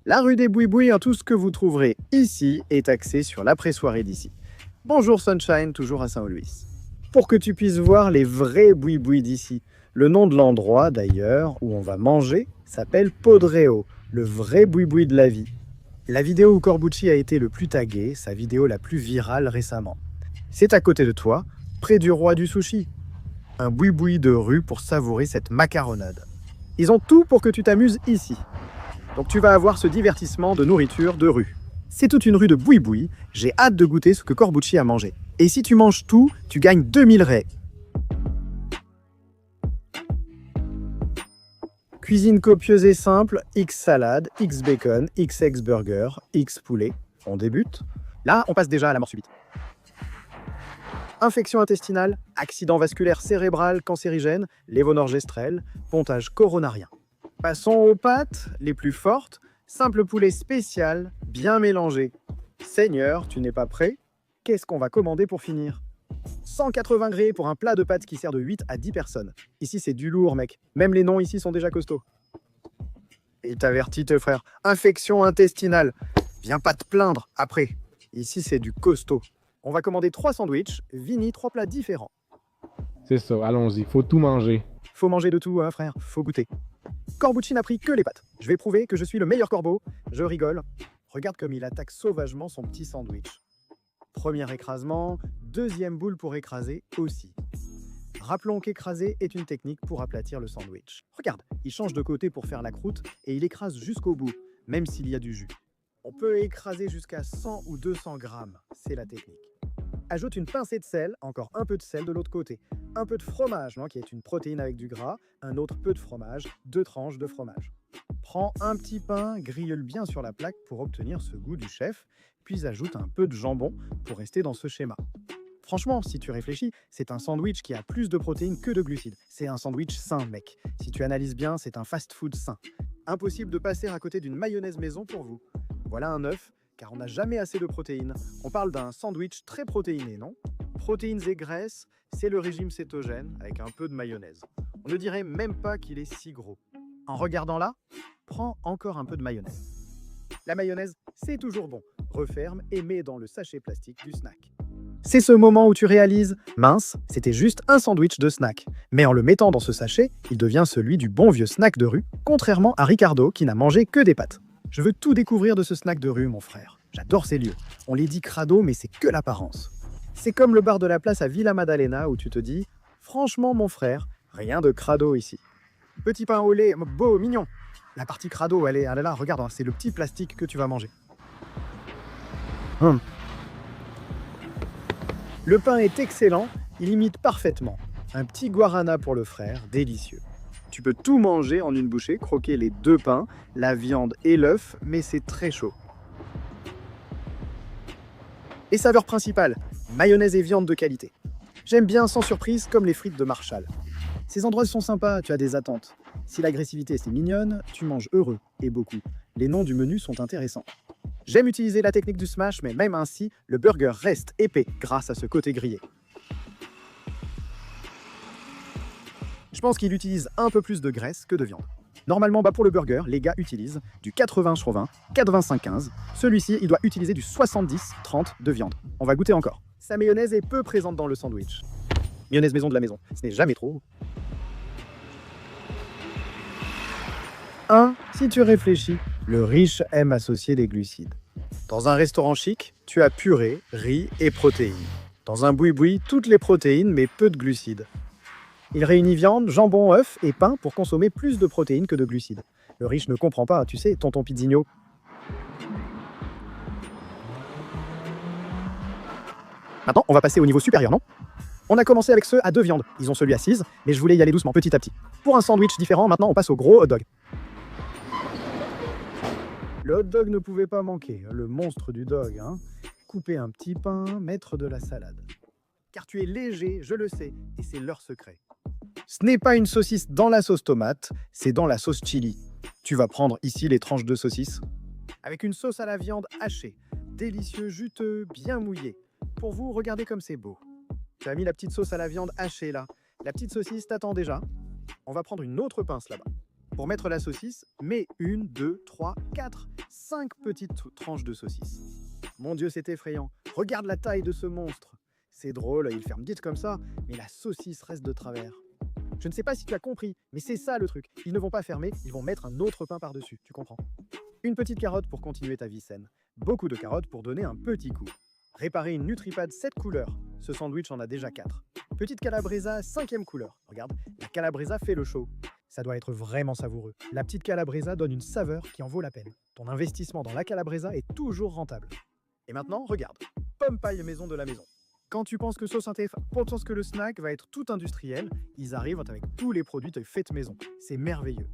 La rue des Bouis-Bouis, tout ce que vous trouverez ici est axé sur l'après-soirée d'ici. Bonjour Sunshine, toujours à Saint-Louis. Pour que tu puisses voir les vrais Bouis-Bouis d'ici. Le nom de l'endroit, d'ailleurs, où on va manger, s'appelle Podreo, le vrai Bouis-Bouis de la vie. La vidéo où Corbucci a été le plus tagué, sa vidéo la plus virale récemment. C'est à côté de toi, près du roi du sushi. Un boui-boui de rue pour savourer cette macaronade. Ils ont tout pour que tu t'amuses ici. Donc tu vas avoir ce divertissement de nourriture de rue. C'est toute une rue de boui-boui, j'ai hâte de goûter ce que Corbucci a mangé. Et si tu manges tout, tu gagnes 2000 raies. Cuisine copieuse et simple, X salade, X bacon, X eggs burger, X poulet. On débute. Là, on passe déjà à la mort subite. Infection intestinale, accident vasculaire cérébral cancérigène, lévonorgestrel, pontage coronarien. Passons aux pâtes, les plus fortes, simple poulet spécial, bien mélangé. Seigneur, tu n'es pas prêt? Qu'est-ce qu'on va commander pour finir? 180 grés pour un plat de pâtes qui sert de 8 à 10 personnes. Ici, c'est du lourd, mec. Même les noms ici sont déjà costauds. Il t'avertit, tes frères. Infection intestinale. Viens pas te plaindre après. Ici, c'est du costaud. On va commander 3 sandwichs, Vini, 3 plats différents. C'est ça, allons-y, faut tout manger. Faut manger de tout, hein, frère, faut goûter. Corbucci n'a pris que les pâtes. Je vais prouver que je suis le meilleur corbeau. Je rigole. Regarde comme il attaque sauvagement son petit sandwich. Premier écrasement, deuxième boule pour écraser aussi. Rappelons qu'écraser est une technique pour aplatir le sandwich. Regarde, il change de côté pour faire la croûte et il écrase jusqu'au bout, même s'il y a du jus. On peut écraser jusqu'à 100 ou 200 grammes, c'est la technique. Ajoute une pincée de sel, encore un peu de sel de l'autre côté. Un peu de fromage, qui est une protéine avec du gras, un autre peu de fromage, 2 tranches de fromage. Prends un petit pain, grille-le bien sur la plaque pour obtenir ce goût du chef, puis ajoute un peu de jambon pour rester dans ce schéma. Franchement, si tu réfléchis, c'est un sandwich qui a plus de protéines que de glucides. C'est un sandwich sain, mec. Si tu analyses bien, c'est un fast-food sain. Impossible de passer à côté d'une mayonnaise maison pour vous. Voilà un œuf, car on n'a jamais assez de protéines. On parle d'un sandwich très protéiné, non? Protéines et graisses, c'est le régime cétogène avec un peu de mayonnaise. On ne dirait même pas qu'il est si gros. En regardant là, prends encore un peu de mayonnaise. La mayonnaise, c'est toujours bon. Referme et mets dans le sachet plastique du snack. C'est ce moment où tu réalises, mince, c'était juste un sandwich de snack. Mais en le mettant dans ce sachet, il devient celui du bon vieux snack de rue, contrairement à Ricardo qui n'a mangé que des pâtes. Je veux tout découvrir de ce snack de rue, mon frère. J'adore ces lieux. On les dit crado, mais c'est que l'apparence. C'est comme le bar de la place à Villa Madalena où tu te dis « Franchement, mon frère, rien de crado ici. » Petit pain au lait, beau, mignon. La partie crado, elle est là, regarde, c'est le petit plastique que tu vas manger. Le pain est excellent, il imite parfaitement. Un petit guarana pour le frère, délicieux. Tu peux tout manger en une bouchée, croquer les 2 pains, la viande et l'œuf, mais c'est très chaud. Et saveur principale, mayonnaise et viande de qualité. J'aime bien sans surprise comme les frites de Marshall. Ces endroits sont sympas, tu as des attentes. Si l'agressivité c'est mignonne, tu manges heureux, et beaucoup. Les noms du menu sont intéressants. J'aime utiliser la technique du smash, mais même ainsi, le burger reste épais grâce à ce côté grillé. Je pense qu'il utilise un peu plus de graisse que de viande. Normalement, pour le burger, les gars utilisent du 80-20, 85-15. Celui-ci, il doit utiliser du 70-30 de viande. On va goûter encore. Sa mayonnaise est peu présente dans le sandwich. Mayonnaise maison de la maison, ce n'est jamais trop. Si tu réfléchis, le riche aime associer des glucides. Dans un restaurant chic, tu as purée, riz et protéines. Dans un boui-boui, toutes les protéines mais peu de glucides. Il réunit viande, jambon, œuf et pain pour consommer plus de protéines que de glucides. Le riche ne comprend pas, tu sais, tonton Pizzigno. Maintenant, on va passer au niveau supérieur, non? On a commencé avec ceux à 2 viandes. Ils ont celui à 6, mais je voulais y aller doucement, petit à petit. Pour un sandwich différent, maintenant on passe au gros hot dog. Le hot dog ne pouvait pas manquer, le monstre du dog. Couper un petit pain, mettre de la salade. Car tu es léger, je le sais, et c'est leur secret. Ce n'est pas une saucisse dans la sauce tomate, c'est dans la sauce chili. Tu vas prendre ici les tranches de saucisse. Avec une sauce à la viande hachée, délicieux, juteux, bien mouillé. Pour vous, regardez comme c'est beau. Tu as mis la petite sauce à la viande hachée là. La petite saucisse t'attend déjà. On va prendre une autre pince là-bas. Pour mettre la saucisse, mets 1, 2, 3, 4, 5 petites tranches de saucisse. Mon Dieu, c'est effrayant. Regarde la taille de ce monstre. C'est drôle, il ferme vite comme ça, mais la saucisse reste de travers. Je ne sais pas si tu as compris, mais c'est ça le truc. Ils ne vont pas fermer, ils vont mettre un autre pain par-dessus, tu comprends? Une petite carotte pour continuer ta vie saine. Beaucoup de carottes pour donner un petit coup. Réparer une NutriPad 7 couleurs. Ce sandwich en a déjà 4. Petite calabresa 5e couleur. Regarde, la calabresa fait le show. Ça doit être vraiment savoureux. La petite calabresa donne une saveur qui en vaut la peine. Ton investissement dans la calabresa est toujours rentable. Et maintenant, regarde. Pomme paille maison de la maison. Quand tu penses que penses que le snack va être tout industriel, ils arrivent avec tous les produits faits maison. C'est merveilleux.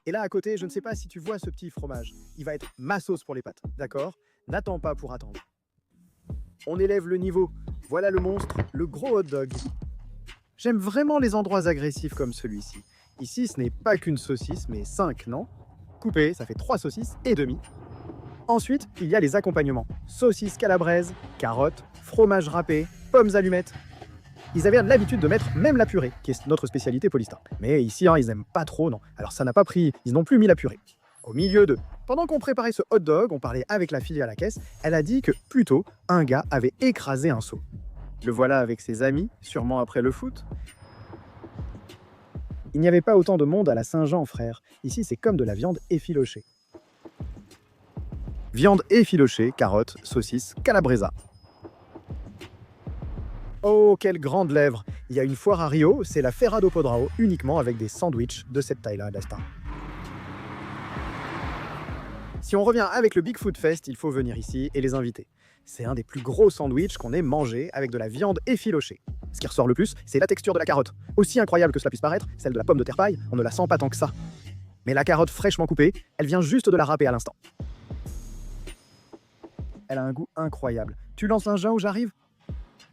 Et là à côté, je ne sais pas si tu vois ce petit fromage. Il va être ma sauce pour les pâtes, d'accord? N'attends pas pour attendre. On élève le niveau. Voilà le monstre, le gros hot dog. J'aime vraiment les endroits agressifs comme celui-ci. Ici, ce n'est pas qu'une saucisse, mais 5, non? Coupé, ça fait 3 saucisses et demi. Ensuite, il y a les accompagnements. Saucisse calabraise, carottes, fromage râpé, pommes allumettes. Ils avaient l'habitude de mettre même la purée, qui est notre spécialité Polista. Mais ici, ils n'aiment pas trop, non. Alors ça n'a pas pris, ils n'ont plus mis la purée. Au milieu d'eux. Pendant qu'on préparait ce hot dog, on parlait avec la fille à la caisse, elle a dit que, plutôt, un gars avait écrasé un seau. Le voilà avec ses amis, sûrement après le foot. Il n'y avait pas autant de monde à la Saint-Jean, frère. Ici, c'est comme de la viande effilochée. Viande effilochée, carottes, saucisses, calabresa. Oh, quelle grande lèvre! Il y a une foire à Rio, c'est la Feira do Podrao, uniquement avec des sandwichs de cette taille-là, d'instinct. Si on revient avec le Big Food Fest, il faut venir ici et les inviter. C'est un des plus gros sandwichs qu'on ait mangé avec de la viande effilochée. Ce qui ressort le plus, c'est la texture de la carotte. Aussi incroyable que cela puisse paraître, celle de la pomme de terre paille, on ne la sent pas tant que ça. Mais la carotte fraîchement coupée, elle vient juste de la râper à l'instant. Elle a un goût incroyable. Tu lances un jet où j'arrive?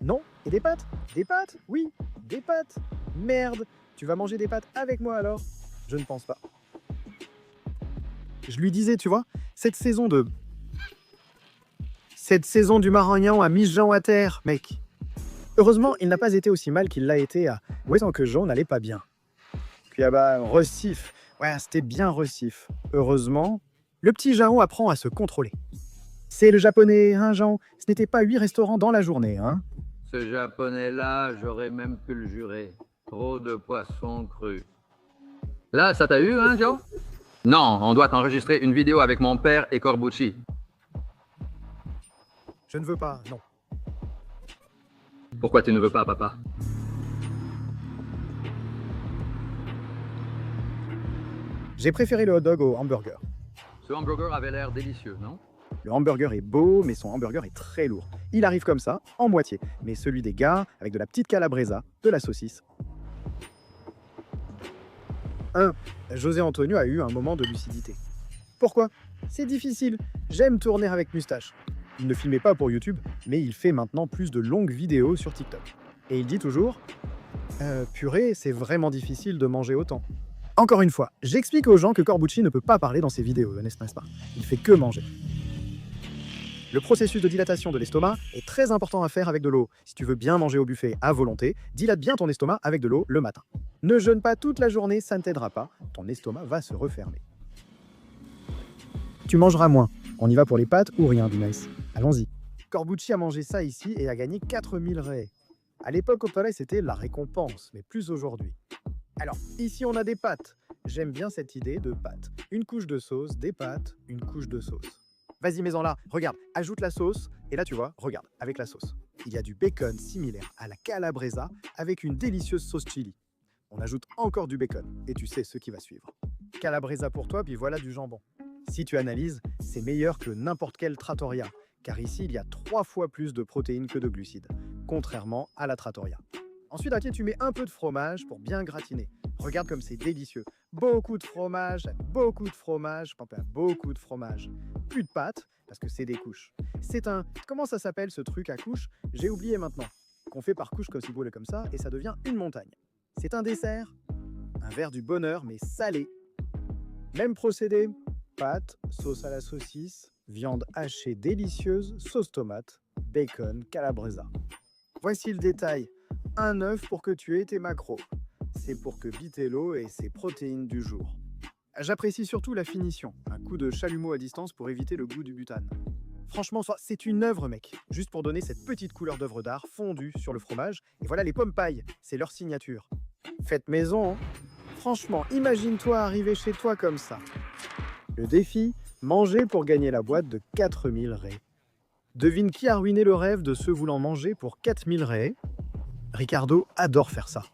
Non? Et des pâtes? Des pâtes? Oui, des pâtes. Merde, tu vas manger des pâtes avec moi alors? Je ne pense pas. Je lui disais, tu vois, cette saison du Maragnan a mis Jean à terre, mec. Heureusement, il n'a pas été aussi mal qu'il l'a été à Ouessant que Jean n'allait pas bien. Puis Recife. Ouais, c'était bien Recife. Heureusement, le petit Jean apprend à se contrôler. C'est le japonais, hein, Jean? Ce n'était pas 8 restaurants dans la journée, hein? Ce japonais-là, j'aurais même pu le jurer. Trop de poissons crus. Là, ça t'a eu, hein, Joe? Non, on doit enregistrer une vidéo avec mon père et Corbucci. Je ne veux pas, non. Pourquoi tu ne veux pas, papa? J'ai préféré le hot dog au hamburger. Ce hamburger avait l'air délicieux, non? Le hamburger est beau, mais son hamburger est très lourd. Il arrive comme ça, en moitié. Mais celui des gars, avec de la petite calabresa, de la saucisse. José Antonio a eu un moment de lucidité. Pourquoi? C'est difficile. J'aime tourner avec moustache. Il ne filmait pas pour YouTube, mais il fait maintenant plus de longues vidéos sur TikTok. Et il dit toujours purée, c'est vraiment difficile de manger autant. Encore une fois, j'explique aux gens que Corbucci ne peut pas parler dans ses vidéos, n'est-ce pas? Il fait que manger. Le processus de dilatation de l'estomac est très important à faire avec de l'eau. Si tu veux bien manger au buffet à volonté, dilate bien ton estomac avec de l'eau le matin. Ne jeûne pas toute la journée, ça ne t'aidera pas. Ton estomac va se refermer. Tu mangeras moins. On y va pour les pâtes ou rien, du nice. Allons-y. Corbucci a mangé ça ici et a gagné 4000 raies. À l'époque, au palais, c'était la récompense, mais plus aujourd'hui. Alors, ici, on a des pâtes. J'aime bien cette idée de pâtes. Une couche de sauce, des pâtes, une couche de sauce. Vas-y, mets-en là. Regarde, ajoute la sauce. Et là, tu vois, regarde, avec la sauce. Il y a du bacon similaire à la calabresa avec une délicieuse sauce chili. On ajoute encore du bacon et tu sais ce qui va suivre. Calabresa pour toi, puis voilà du jambon. Si tu analyses, c'est meilleur que n'importe quel trattoria, car ici, il y a 3 fois plus de protéines que de glucides, contrairement à la trattoria. Ensuite, ok, tu mets un peu de fromage pour bien gratiner. Regarde comme c'est délicieux. Beaucoup de fromage, beaucoup de fromage, beaucoup de fromage. Plus de pâtes, parce que c'est des couches. C'est un... Comment ça s'appelle ce truc à couches? J'ai oublié maintenant. Qu'on fait par couches comme ciboule comme ça, et ça devient une montagne. C'est un dessert. Un verre du bonheur, mais salé. Même procédé. Pâtes, sauce à la saucisse, viande hachée délicieuse, sauce tomate, bacon, calabresa. Voici le détail. Un œuf pour que tu aies tes macros. C'est pour que Bitello ait ses protéines du jour. J'apprécie surtout la finition, un coup de chalumeau à distance pour éviter le goût du butane. Franchement, c'est une œuvre, mec. Juste pour donner cette petite couleur d'œuvre d'art fondue sur le fromage. Et voilà les pommes pailles, c'est leur signature. Faites maison, hein. Franchement, imagine-toi arriver chez toi comme ça. Le défi, manger pour gagner la boîte de 4000 raies. Devine qui a ruiné le rêve de ceux voulant manger pour 4000 raies? Ricardo adore faire ça.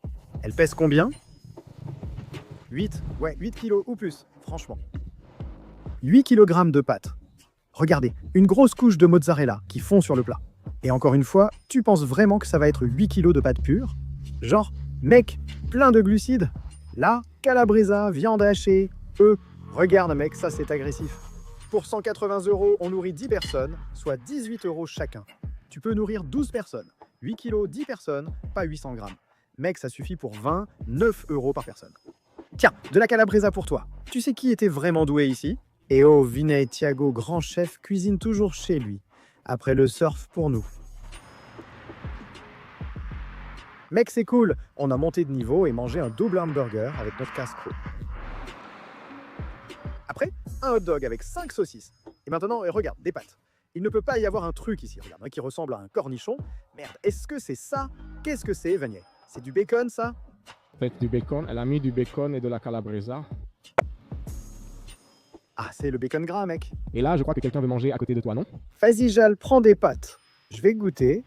Elle pèse combien? 8? Ouais, 8 kilos ou plus, franchement. 8 kg de pâtes. Regardez, une grosse couche de mozzarella qui fond sur le plat. Et encore une fois, tu penses vraiment que ça va être 8 kilos de pâtes pures? Genre, mec, plein de glucides? Là, calabresa, viande hachée, œufs. Regarde mec, ça c'est agressif. Pour 180 €, on nourrit 10 personnes, soit 18 € chacun. Tu peux nourrir 12 personnes. 8 kilos, 10 personnes, pas 800 grammes. Mec, ça suffit pour 29 € par personne. Tiens, de la calabresa pour toi. Tu sais qui était vraiment doué ici? Et oh, Vinay Thiago, grand chef, cuisine toujours chez lui. Après le surf pour nous. Mec, c'est cool. On a monté de niveau et mangé un double hamburger avec notre casse-croûte. Après, un hot dog avec 5 saucisses. Et maintenant, regarde, des pâtes. Il ne peut pas y avoir un truc ici, regarde, qui ressemble à un cornichon. Merde, est-ce que c'est ça? Qu'est-ce que c'est, Vanier? C'est du bacon, ça? En fait, du bacon. Elle a mis du bacon et de la calabresa. Ah, c'est le bacon gras, mec. Et là, je crois que quelqu'un veut manger à côté de toi, non? Vas-y, Jal, prends des pâtes. Je vais goûter.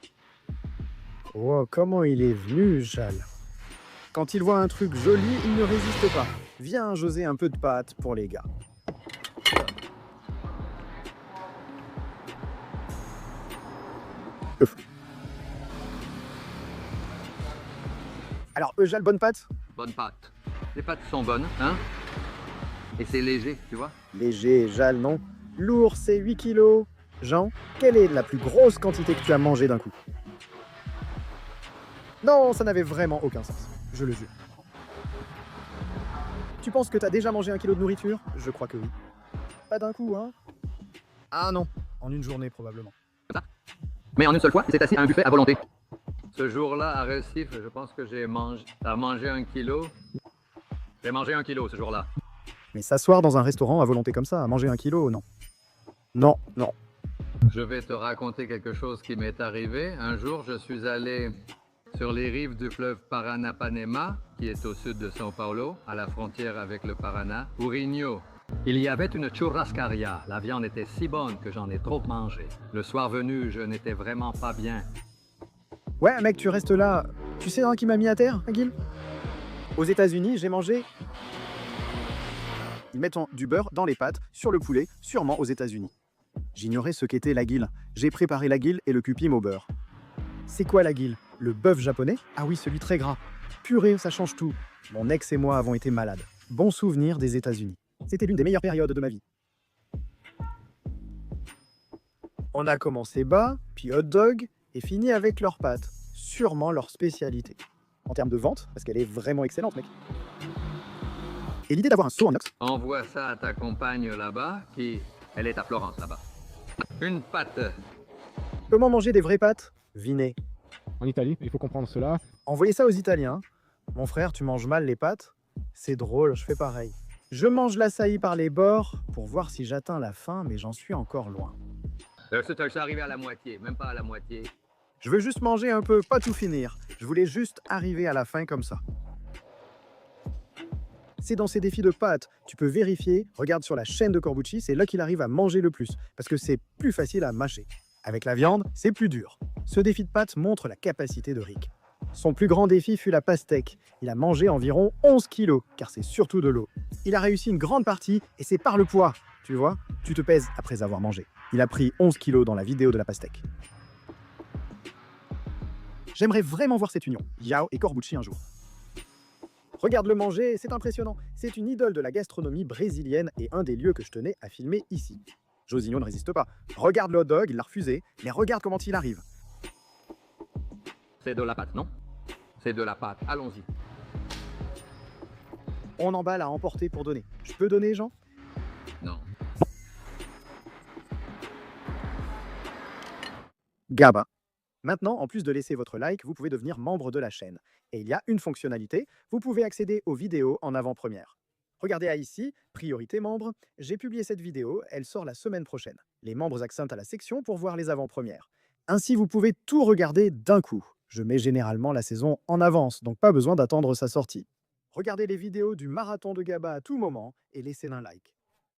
Wow, comment il est venu, Jal. Quand il voit un truc joli, il ne résiste pas. Viens, José, un peu de pâtes pour les gars. Ouf. Alors, Jal, bonne pâte? Bonne pâte. Les pâtes sont bonnes, hein? Et c'est léger, tu vois? Léger, Jal, non. Lourd, c'est 8 kilos. Jean, quelle est la plus grosse quantité que tu as mangé d'un coup? Non, ça n'avait vraiment aucun sens. Je le jure. Tu penses que tu as déjà mangé 1 kilo de nourriture? Je crois que oui. Pas d'un coup, hein? Ah non, en une journée probablement. Mais en une seule fois, il s'est assis à un buffet à volonté. Ce jour-là, à Recife, je pense que j'ai mangé 1 kilo. J'ai mangé 1 kilo ce jour-là. Mais s'asseoir dans un restaurant à volonté comme ça, à manger 1 kilo, non. Non, non. Je vais te raconter quelque chose qui m'est arrivé. Un jour, je suis allé sur les rives du fleuve Paranapanema, qui est au sud de São Paulo, à la frontière avec le Paraná, Ourinho. Il y avait une churrascaria. La viande était si bonne que j'en ai trop mangé. Le soir venu, je n'étais vraiment pas bien. Ouais, mec, tu restes là. Tu sais qui m'a mis à terre, Aguil? Aux États-Unis, j'ai mangé. Ils mettent du beurre dans les pâtes, sur le poulet, sûrement aux États-Unis. J'ignorais ce qu'était l'aguil. J'ai préparé l'aguil et le cupim au beurre. C'est quoi l'aguil? Le bœuf japonais? Ah oui, celui très gras. Purée, ça change tout. Mon ex et moi avons été malades. Bon souvenir des États-Unis. C'était l'une des meilleures périodes de ma vie. On a commencé bas, puis hot dog, et fini avec leurs pâtes. Sûrement leur spécialité. En termes de vente, parce qu'elle est vraiment excellente, mec. Et l'idée d'avoir un seau en inox. Envoie ça à ta compagne là-bas, elle est à Florence là-bas. Une pâte. Comment manger des vraies pâtes? Vinet. En Italie, il faut comprendre cela. Envoyez ça aux Italiens. Mon frère, tu manges mal les pâtes? C'est drôle, je fais pareil. Je mange l'açaï par les bords pour voir si j'atteins la fin, mais j'en suis encore loin. C'est arrivé à la moitié, même pas à la moitié. Je veux juste manger un peu, pas tout finir. Je voulais juste arriver à la fin comme ça. C'est dans ces défis de pâtes, tu peux vérifier, regarde sur la chaîne de Corbucci, c'est là qu'il arrive à manger le plus, parce que c'est plus facile à mâcher. Avec la viande, c'est plus dur. Ce défi de pâtes montre la capacité de Rick. Son plus grand défi fut la pastèque. Il a mangé environ 11 kilos, car c'est surtout de l'eau. Il a réussi une grande partie, et c'est par le poids. Tu vois, tu te pèses après avoir mangé. Il a pris 11 kilos dans la vidéo de la pastèque. J'aimerais vraiment voir cette union, Yao et Corbucci un jour. Regarde-le manger, c'est impressionnant. C'est une idole de la gastronomie brésilienne et un des lieux que je tenais à filmer ici. Josinho ne résiste pas. Regarde le hot dog, il l'a refusé, mais regarde comment il arrive. C'est de la pâte, non? C'est de la pâte, allons-y. On emballe à emporter pour donner. Je peux donner, Jean? Non. Gaba. Maintenant, en plus de laisser votre like, vous pouvez devenir membre de la chaîne. Et il y a une fonctionnalité, vous pouvez accéder aux vidéos en avant-première. Regardez à ici, priorité membres, j'ai publié cette vidéo, elle sort la semaine prochaine. Les membres accèdent à la section pour voir les avant-premières. Ainsi, vous pouvez tout regarder d'un coup. Je mets généralement la saison en avance, donc pas besoin d'attendre sa sortie. Regardez les vidéos du marathon de GABA à tout moment et laissez un like.